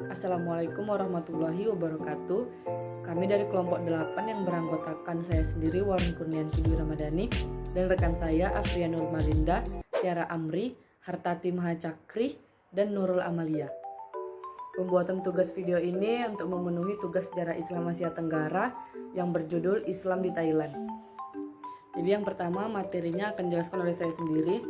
Assalamualaikum warahmatullahi wabarakatuh. Kami dari kelompok 8 yang beranggotakan saya sendiri, Warni Kurnianti Dwi Ramadhani, dan rekan saya Afria Nurmalinda, Tiara Amri, Hartati Mahacakri, dan Nurul Amalia. Pembuatan tugas video ini untuk memenuhi tugas sejarah Islam Asia Tenggara yang berjudul Islam di Thailand. Jadi yang pertama materinya akan dijelaskan oleh saya sendiri.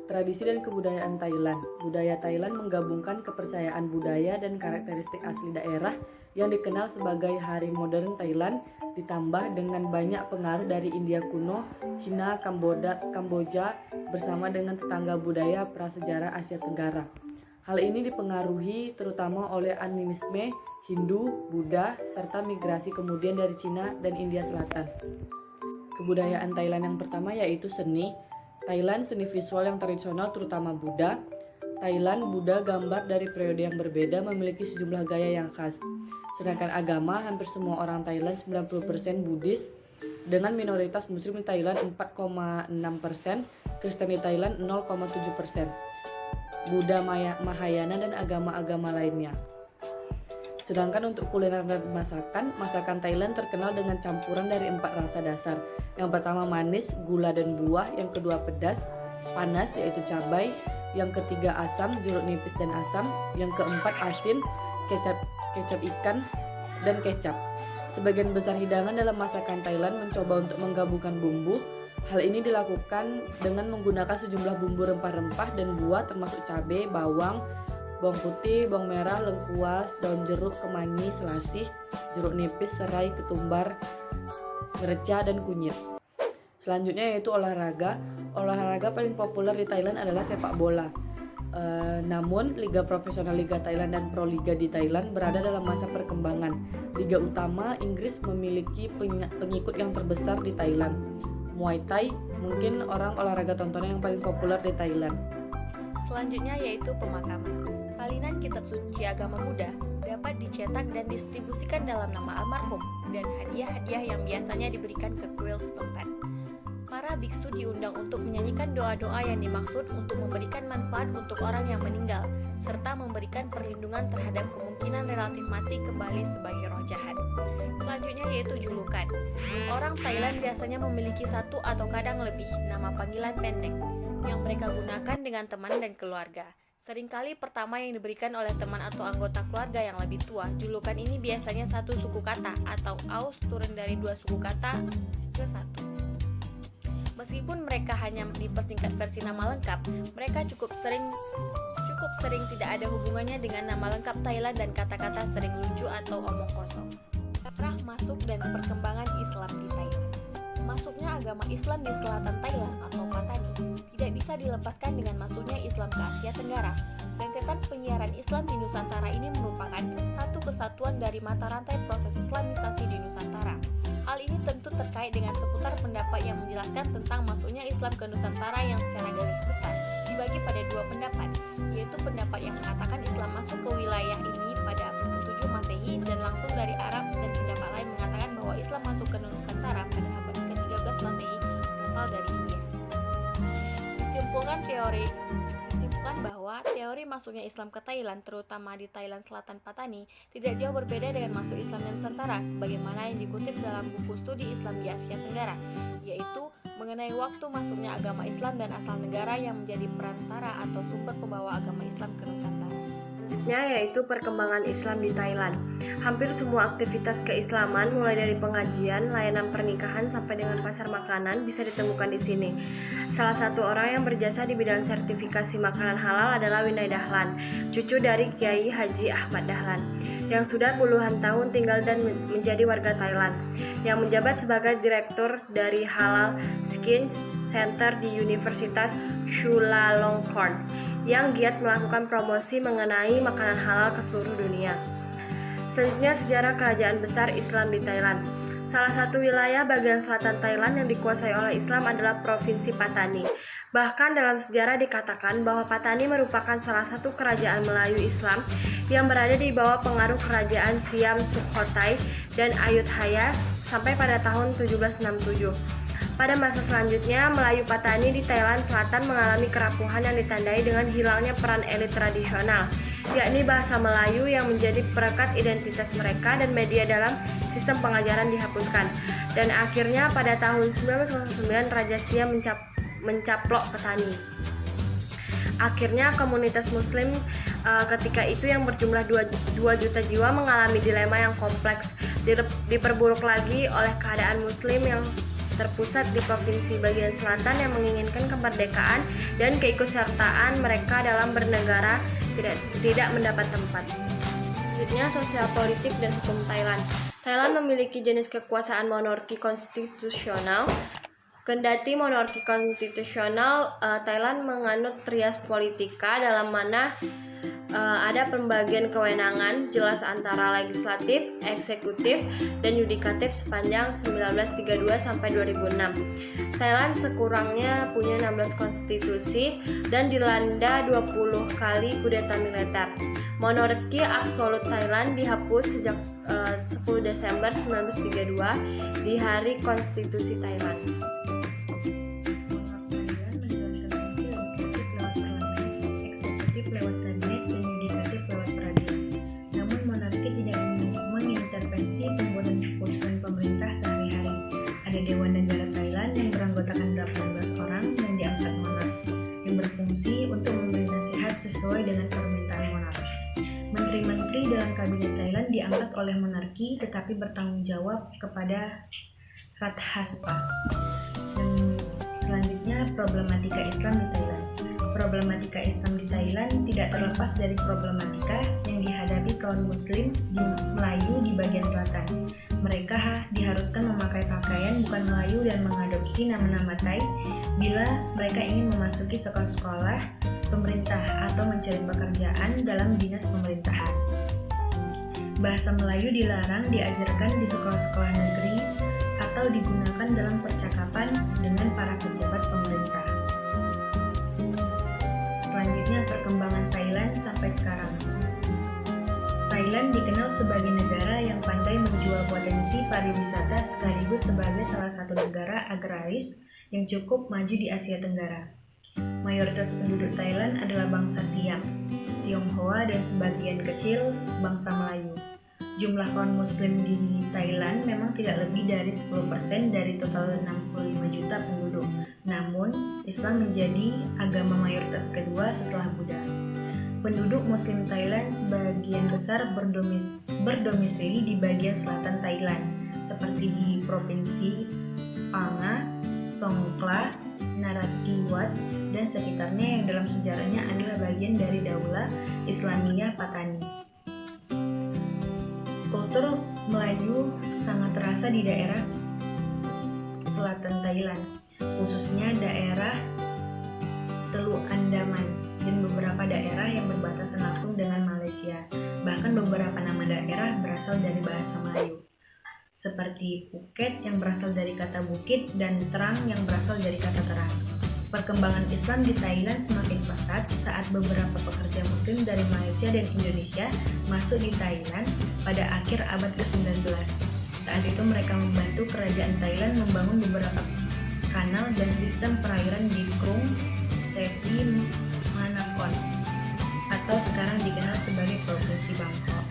Tradisi dan kebudayaan Thailand. Budaya Thailand menggabungkan kepercayaan budaya dan karakteristik asli daerah yang dikenal sebagai hari modern Thailand, ditambah dengan banyak pengaruh dari India kuno, Cina, Kamboja bersama dengan tetangga budaya prasejarah Asia Tenggara. Hal ini dipengaruhi terutama oleh animisme Hindu, Buddha, serta migrasi kemudian dari Cina dan India Selatan. Kebudayaan Thailand yang pertama yaitu seni. Thailand seni visual yang tradisional terutama Buddha. Thailand Buddha gambar dari periode yang berbeda memiliki sejumlah gaya yang khas. Sedangkan agama hampir semua orang Thailand 90% Buddhis dengan minoritas Muslim di Thailand 4,6%, Kristen di Thailand 0,7%, Buddha Mahayana dan agama-agama lainnya. Sedangkan untuk kuliner dan masakan Thailand terkenal dengan campuran dari 4 rasa dasar. Yang pertama manis, gula dan buah. Yang kedua pedas, panas yaitu cabai. Yang ketiga asam, jeruk nipis dan asam. Yang keempat asin, kecap ikan dan kecap. Sebagian besar hidangan dalam masakan Thailand mencoba untuk menggabungkan bumbu. Hal ini dilakukan dengan menggunakan sejumlah bumbu rempah-rempah dan buah termasuk cabai, bawang putih, bawang merah, lengkuas, daun jeruk, kemangi, selasih, jeruk nipis, serai, ketumbar, merica, dan kunyit. Selanjutnya yaitu olahraga. Olahraga paling populer di Thailand adalah sepak bola. Namun Liga Profesional Liga Thailand dan Pro Liga di Thailand berada dalam masa perkembangan. Liga utama Inggris memiliki pengikut yang terbesar di Thailand. Muay Thai mungkin olahraga tontonan yang paling populer di Thailand. Selanjutnya yaitu pemakaman. Salinan kitab suci agama Buddha dapat dicetak dan distribusikan dalam nama almarhum dan hadiah-hadiah yang biasanya diberikan ke kuil setempat. Para biksu diundang untuk menyanyikan doa-doa yang dimaksud untuk memberikan manfaat untuk orang yang meninggal, serta memberikan perlindungan terhadap kemungkinan relatif mati kembali sebagai roh jahat. Selanjutnya yaitu julukan. Orang Thailand biasanya memiliki satu atau kadang lebih nama panggilan pendek yang mereka gunakan dengan teman dan keluarga. Seringkali pertama yang diberikan oleh teman atau anggota keluarga yang lebih tua. Julukan ini biasanya satu suku kata atau aus turun dari 2 suku kata ke 1. Meskipun mereka hanya dipersingkat versi nama lengkap, mereka cukup sering tidak ada hubungannya dengan nama lengkap Thailand dan kata-kata sering lucu atau omong kosong. Sejarah masuk dan perkembangan Islam di Thailand. Masuknya agama Islam di selatan Thailand atau Patani tidak bisa dilepaskan dengan masuknya Islam ke Asia Tenggara. Rentetan penyiaran Islam di Nusantara ini merupakan satu kesatuan dari mata rantai proses Islamisasi di Nusantara. Hal ini tentu terkait dengan seputar pendapat yang menjelaskan tentang masuknya Islam ke Nusantara yang secara garis besar dibagi pada 2 pendapat, yaitu pendapat yang mengatakan Islam masuk ke wilayah ini pada abad ke-7 Masehi dan langsung dari Arab, dan pendapat lain mengatakan bahwa Islam masuk ke Nusantara pada abad ke-13 Masehi berasal dari India. Disimpulkan bahwa teori masuknya Islam ke Thailand, terutama di Thailand Selatan Patani, tidak jauh berbeda dengan masuk Islam di Nusantara, sebagaimana yang dikutip dalam buku studi Islam di Asia Tenggara, yaitu mengenai waktu masuknya agama Islam dan asal negara yang menjadi perantara atau sumber pembawa agama Islam ke Nusantara. Selanjutnya yaitu perkembangan Islam di Thailand. Hampir semua aktivitas keislaman, mulai dari pengajian, layanan pernikahan, sampai dengan pasar makanan bisa ditemukan di sini. Salah satu orang yang berjasa di bidang sertifikasi makanan halal adalah Winai Dahlan, cucu dari Kiai Haji Ahmad Dahlan, yang sudah puluhan tahun tinggal dan menjadi warga Thailand, yang menjabat sebagai direktur dari Halal Skills Center di Universitas Chulalongkorn, yang giat melakukan promosi mengenai makanan halal ke seluruh dunia. Selanjutnya sejarah kerajaan besar Islam di Thailand. Salah satu wilayah bagian selatan Thailand yang dikuasai oleh Islam adalah Provinsi Patani. Bahkan dalam sejarah dikatakan bahwa Patani merupakan salah satu kerajaan Melayu Islam yang berada di bawah pengaruh kerajaan Siam Sukhothai dan Ayutthaya sampai pada tahun 1767. Pada masa selanjutnya, Melayu Patani di Thailand Selatan mengalami kerapuhan yang ditandai dengan hilangnya peran elit tradisional yakni bahasa Melayu yang menjadi perekat identitas mereka, dan media dalam sistem pengajaran dihapuskan. Dan akhirnya pada tahun 1909 Raja Siam mencaplok petani. Akhirnya komunitas muslim ketika itu yang berjumlah 2 juta jiwa mengalami dilema yang kompleks, diperburuk lagi oleh keadaan muslim yang terpusat di provinsi bagian selatan yang menginginkan kemerdekaan dan keikutsertaan mereka dalam bernegara tidak mendapat tempat. Selanjutnya, sosial politik dan hukum Thailand. Thailand memiliki jenis kekuasaan monarki konstitusional. Kendati monarki konstitusional, Thailand menganut trias politika dalam mana ada pembagian kewenangan jelas antara legislatif, eksekutif, dan yudikatif sepanjang 1932 sampai 2006. Thailand sekurangnya punya 16 konstitusi dan dilanda 20 kali kudeta militer. Monarki absolut Thailand dihapus sejak 10 Desember 1932 di Hari Konstitusi Thailand. Dewan Negara Thailand yang beranggotakan 18 orang yang diangkat monark, yang berfungsi untuk memberi nasihat sesuai dengan permintaan monark. Menteri-menteri dalam kabinet Thailand diangkat oleh monarki tetapi bertanggung jawab kepada Rathaspa. Dan selanjutnya, problematika Islam di Thailand. Problematika Islam di Thailand tidak terlepas dari problematika yang dihadapi kaum muslim di Melayu di bagian selatan. Mereka diharuskan memakai pakaian bukan Melayu dan mengadopsi nama-nama Thai bila mereka ingin memasuki sekolah-sekolah pemerintah atau mencari pekerjaan dalam dinas pemerintahan. Bahasa Melayu dilarang diajarkan di sekolah-sekolah negeri atau digunakan dalam percakapan dengan para pejabat pemerintah. Selanjutnya, perkembangan Thailand sampai sekarang. Thailand dikenal sebagai negara yang pandai menjual potensi pariwisata sekaligus sebagai salah satu negara agraris yang cukup maju di Asia Tenggara. Mayoritas penduduk Thailand adalah bangsa Siam, Tionghoa, dan sebagian kecil bangsa Melayu. Jumlah kaum muslim di Thailand memang tidak lebih dari 10% dari total 65 juta penduduk. Namun, Islam menjadi agama mayoritas kedua setelah Buddha. Penduduk muslim Thailand sebagian besar berdomisili di bagian selatan Thailand, seperti di provinsi Phang, Songkhla, Narathiwat, dan sekitarnya yang dalam sejarahnya adalah bagian dari Daulah Islamiyah Patani. Kultur Melayu sangat terasa di daerah selatan Thailand, khususnya daerah Teluk Andaman dan beberapa daerah yang berbatasan langsung dengan Malaysia. Bahkan beberapa nama daerah berasal dari bahasa Melayu, seperti Phuket yang berasal dari kata bukit dan Terang yang berasal dari kata terang. Perkembangan Islam di Thailand semakin pesat saat beberapa pekerja muslim dari Malaysia dan Indonesia masuk di Thailand pada akhir abad ke-19. Saat itu mereka membantu kerajaan Thailand membangun beberapa kanal dan sistem perairan di Krung Sevi Manakon, atau sekarang dikenal sebagai Provinsi Bangkok.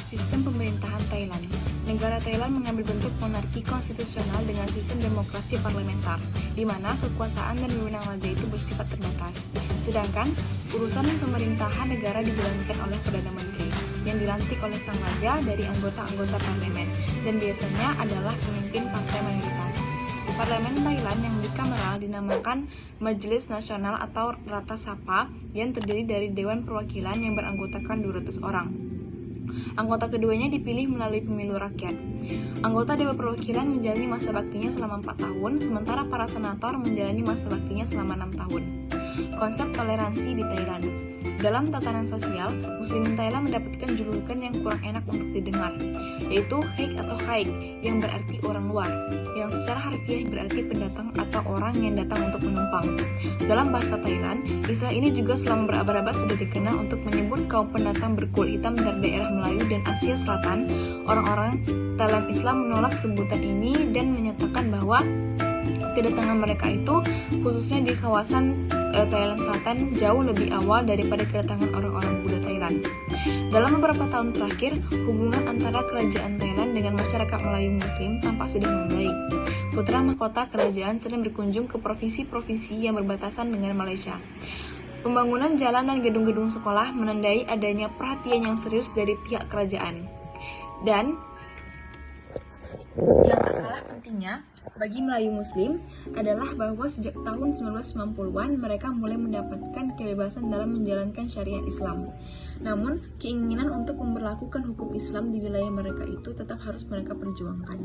Sistem pemerintahan Thailand. Negara Thailand mengambil bentuk monarki konstitusional dengan sistem demokrasi parlementer, di mana kekuasaan dan wewenang raja itu bersifat terbatas. Sedangkan urusan pemerintahan negara dijalankan oleh Perdana Menteri, yang dilantik oleh sang raja dari anggota-anggota parlemen, dan biasanya adalah pemimpin partai mayoritas. Parlemen Thailand yang bikameral dinamakan Majelis Nasional atau Ratha Sabha yang terdiri dari Dewan Perwakilan yang beranggotakan 200 orang. Anggota keduanya dipilih melalui pemilu rakyat. Anggota Dewan Perwakilan menjalani masa baktinya selama 4 tahun, sementara para senator menjalani masa baktinya selama 6 tahun. Konsep toleransi di Thailand. Dalam tatanan sosial, Muslim Thailand mendapatkan julukan yang kurang enak untuk didengar, yaitu Haik atau Haik, yang berarti orang luar, yang secara harfiah berarti pendatang atau orang yang datang untuk menumpang. Dalam bahasa Thailand, istilah ini juga selama berabad-abad sudah dikenal untuk menyebut kaum pendatang berkulit hitam dari daerah Melayu dan Asia Selatan. Orang-orang Thailand Islam menolak sebutan ini dan menyatakan bahwa kedatangan mereka itu khususnya di kawasan Thailand Selatan jauh lebih awal daripada kedatangan orang-orang Buddha Thailand. Dalam beberapa tahun terakhir, hubungan antara kerajaan Thailand dengan masyarakat Melayu Muslim tampak sudah membaik. Putra mahkota kerajaan sering berkunjung ke provinsi-provinsi yang berbatasan dengan Malaysia. Pembangunan jalan dan gedung-gedung sekolah menandai adanya perhatian yang serius dari pihak kerajaan. Dan yang tak kalah pentingnya bagi Melayu Muslim adalah bahwa sejak tahun 1990-an mereka mulai mendapatkan kebebasan dalam menjalankan syariat Islam. Namun, keinginan untuk memberlakukan hukum Islam di wilayah mereka itu tetap harus mereka perjuangkan.